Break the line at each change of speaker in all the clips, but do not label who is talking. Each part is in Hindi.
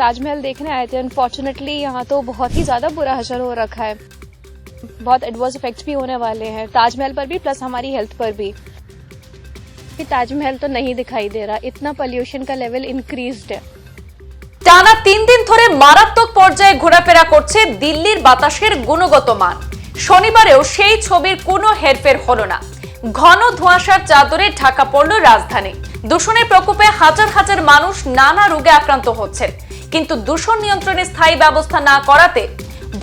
ताजमहल देखने आए थे। अनफॉर्चुनेटली यहाँ तो बहुत ही ज़्यादा बुरा असर हो रखा है, बहुत एडवर्स इफेक्ट्स भी होने वाले हैं ताजमहल पर भी प्लस हमारी हेल्थ पर भी। ताजमहल तो नहीं दिखाई दे रहा, इतना पोल्यूशन का लेवल इंक्रीज्ड है।
টানা 3 দিন ধরে মারাত্মক পর্যায়ে ঘোরাফেরা করছে দিল্লির বাতাসের গুণগত মান। শনিবারেও সেই ছবির কোনো হেরফের হলো না। ঘন ধোঁয়াশার চাদরে ঢাকা পড়ল রাজধানী। দূষণের প্রকোপে হাজার হাজার মানুষ নানা রোগে আক্রান্ত হচ্ছেন, কিন্তু দূষণ নিয়ন্ত্রণে স্থায়ী ব্যবস্থা না করাতে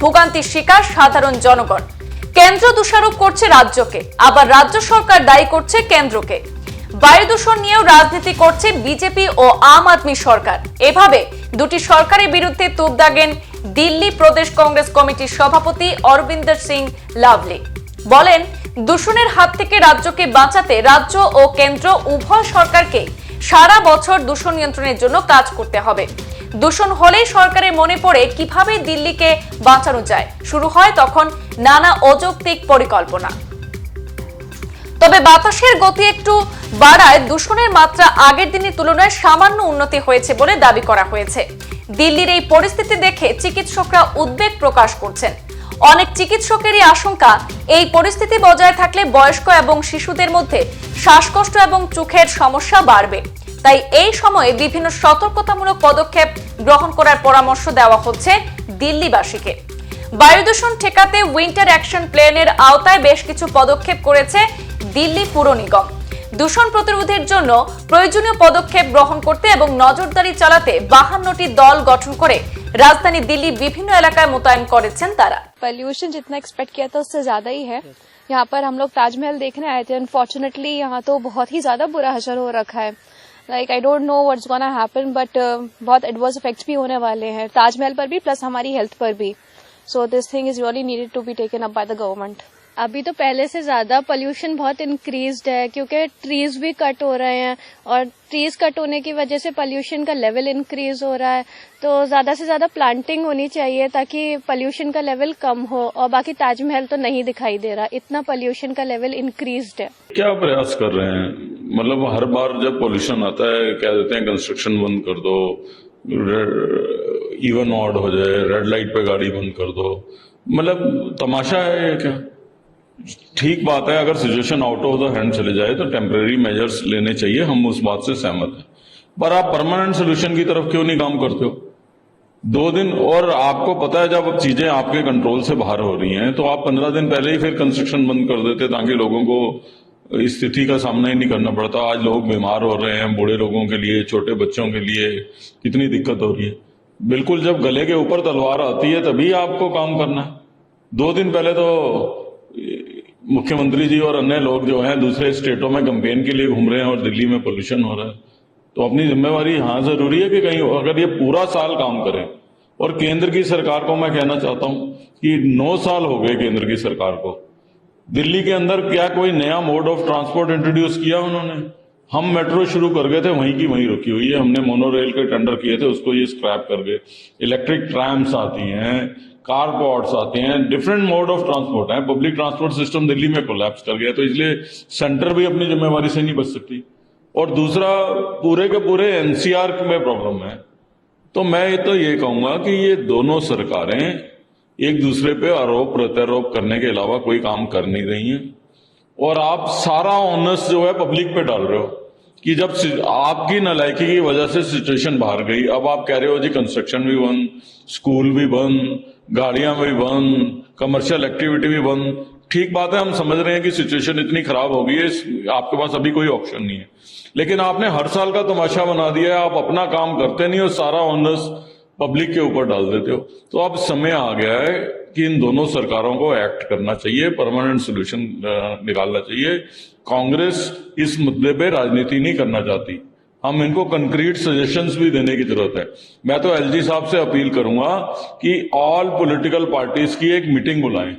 ভোগান্তির শিকার সাধারণ জনগণ। কেন্দ্র দোষারোপ করছে রাজ্যকে, আবার রাজ্য সরকার দায়ী করছে কেন্দ্রকে। বায়ু দূষণ নিয়েও রাজনীতি করছে বিজেপি ও আম আদমি সরকার। এভাবে দুটি সরকারের বিরুদ্ধে তোপ দাগেন দিল্লি প্রদেশ কংগ্রেস কমিটির সভাপতি অরবিন্দর সিং লাভলি। বলেন, দূষণের হাত থেকে রাজ্যকে বাঁচাতে রাজ্য ও কেন্দ্র উভয় সরকারকে সারা বছর দূষণ নিয়ন্ত্রণের জন্য কাজ করতে হবে। দূষণ হলেই সরকারের মনে পড়ে কিভাবে দিল্লিকে বাঁচানো যায়, শুরু হয় তখন নানা অযৌক্তিক পরিকল্পনা। তবে বাতাসের গতি একটু বাড়ায় দূষণের মাত্রা আগের দিনের তুলনায় সামান্য উন্নতি হয়েছে বলে দাবি করা হয়েছে। দিল্লির এই পরিস্থিতি দেখে চিকিৎসকরা উদ্বেগ প্রকাশ করছেন। অনেক চিকিৎসকেরই আশঙ্কা, এই পরিস্থিতি বজায় থাকলে বয়স্ক এবং শিশুদের মধ্যে শ্বাসকষ্ট এবং চোখের সমস্যা বাড়বে। তাই এই সময়ে বিভিন্ন সতর্কতামূলক পদক্ষেপ গ্রহণ করার পরামর্শ দেওয়া হচ্ছে দিল্লিবাসীকে। বায়ু দূষণ ঠেকাতে উইন্টার অ্যাকশন প্ল্যানের আওতায় বেশ কিছু পদক্ষেপ করেছে দিল্লি পুর নিগম। দূষণ প্রতিরোধের জন্য প্রয়োজনীয় পদক্ষেপ গ্রহণ করতে এবং নজরদারি চালাতে 52টি দল গঠন করে রাজধানী দিল্লি বিভিন্ন এলাকায় মোতায়েন করেছেন তারা।
पोल्यूशन जितना एक्सपेक्ट किया था उससे ज्यादा ही है। यहाँ पर हम लोग ताजमहल देखने आए थे। अनफॉर्चुनेटली यहाँ तो बहुत ही ज्यादा बुरा असर हो रखा है। Like I don't know what's gonna happen, but बहुत एडवर्स इफेक्ट्स भी होने वाले हैं ताजमहल पर भी प्लस हमारी हेल्थ पर भी। So this thing is really needed to be taken up by the government. अभी तो पहले से ज्यादा पोल्यूशन बहुत इंक्रीज्ड है, क्योंकि ट्रीज भी कट हो रहे हैं और ट्रीज कट होने की वजह से पोल्यूशन का लेवल इंक्रीज हो रहा है। तो ज्यादा से ज्यादा प्लांटिंग होनी चाहिए ताकि पोल्यूशन का लेवल कम हो। और बाकी ताजमहल तो नहीं दिखाई दे रहा, इतना पोल्यूशन का लेवल इंक्रीज्ड है।
क्या प्रयास कर रहे हैं? मतलब हर बार जब पोल्यूशन आता है कह देते हैं कंस्ट्रक्शन बंद कर दो, इवन ऑड हो जाए, रेड लाइट पे गाड़ी बंद कर दो। मतलब तमाशा है क्या? ठीक बात है, अगर situation out of the hand चले जाए तो टेम्परेरी मेजर्स लेने चाहिए, हम उस बात से सहमत हैं। पर आप परमानेंट सोल्यूशन की तरफ क्यों नहीं काम करते हो? 2 दिन, और आपको पता है जब चीजें आपके कंट्रोल से बाहर हो रही हैं तो आप 15 दिन पहले ही फिर कंस्ट्रक्शन बंद कर देते ताकि लोगों को इस स्थिति का सामना ही नहीं करना पड़ता। आज लोग बीमार हो रहे हैं, बूढ़े लोगों के लिए, छोटे बच्चों के लिए कितनी दिक्कत हो रही है। बिल्कुल जब गले के ऊपर तलवार आती है तभी आपको काम करना है। 2 दिन पहले तो मुख्यमंत्री जी और अन्य लोग जो हैं दूसरे स्टेटों में कैंपेन के लिए घूम रहे हैं और दिल्ली में पोल्यूशन हो रहा है। तो अपनी जिम्मेवारी हाँ जरूरी है कि कहीं अगर ये पूरा साल काम करें। और केंद्र की सरकार को मैं कहना चाहता हूं कि 9 साल हो गए केंद्र की सरकार को। दिल्ली के अंदर क्या कोई नया मोड ऑफ ट्रांसपोर्ट इंट्रोड्यूस किया उन्होंने? हम मेट्रो शुरू कर गए थे, वहीं की वहीं रुकी हुई है। हमने मोनो रेल के टेंडर किए थे, उसको ये स्क्रैप कर गए। इलेक्ट्रिक ट्रैम्स आती हैं, कारपोर्ट्स आते हैं, डिफरेंट मोड ऑफ ट्रांसपोर्ट है। पब्लिक ट्रांसपोर्ट सिस्टम दिल्ली में कोलैप्स कर गया, तो इसलिए सेंटर भी अपनी जिम्मेवारी से नहीं बच सकती। और दूसरा, पूरे के पूरे एनसीआर में प्रॉब्लम है। तो मैं तो ये कहूंगा कि ये दोनों सरकारें एक दूसरे पे आरोप प्रत्यारोप करने के अलावा कोई काम कर नहीं रही हैं। और आप सारा ऑनस जो है पब्लिक पे डाल रहे हो कि जब आपकी नालायकी की वजह से सिचुएशन बाहर गई, अब आप कह रहे हो जी कंस्ट्रक्शन भी बंद, स्कूल भी बंद, गाड़ियां भी बंद, कमर्शियल एक्टिविटी भी बंद। ठीक बात है, हम समझ रहे हैं कि सिचुएशन इतनी खराब हो गई है, आपके पास अभी कोई ऑप्शन नहीं है। लेकिन आपने हर साल का तमाशा बना दिया है, आप अपना काम करते नहीं और सारा ऑनर्स पब्लिक के ऊपर डाल देते हो। तो अब समय आ गया है कि इन दोनों सरकारों को एक्ट करना चाहिए, परमानेंट सोल्यूशन निकालना चाहिए। कांग्रेस इस मुद्दे पे राजनीति नहीं करना चाहती, हम इनको कंक्रीट सजेशंस भी देने की जरूरत है। मैं तो एलजी साहब से अपील करूंगा कि ऑल पॉलिटिकल पार्टीज की एक मीटिंग बुलाएं।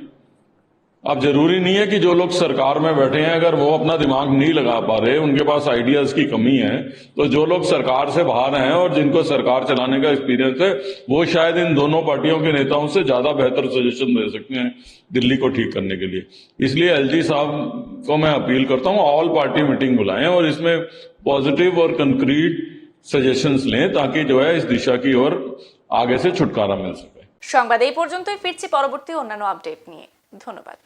अब जरूरी नहीं है कि जो लोग सरकार में बैठे हैं अगर वो अपना दिमाग नहीं लगा पा रहे, उनके पास आइडियाज की कमी है, तो जो लोग सरकार से बाहर हैं और जिनको सरकार चलाने का एक्सपीरियंस है वो शायद इन दोनों पार्टियों के नेताओं से ज्यादा बेहतर सजेशन दे सकते हैं दिल्ली को ठीक करने के लिए। इसलिए एलजी साहब को मैं अपील करता हूं ऑल पार्टी मीटिंग बुलाएं और इसमें पॉजिटिव और कंक्रीट सजेशंस लें ताकि जो है इस दिशा की ओर आगे से छुटकारा मिल सके।
সংবাদ এই পর্যন্তই, ফিরছি পরবর্তী অন্যান্য আপডেট নিয়ে। ধন্যবাদ।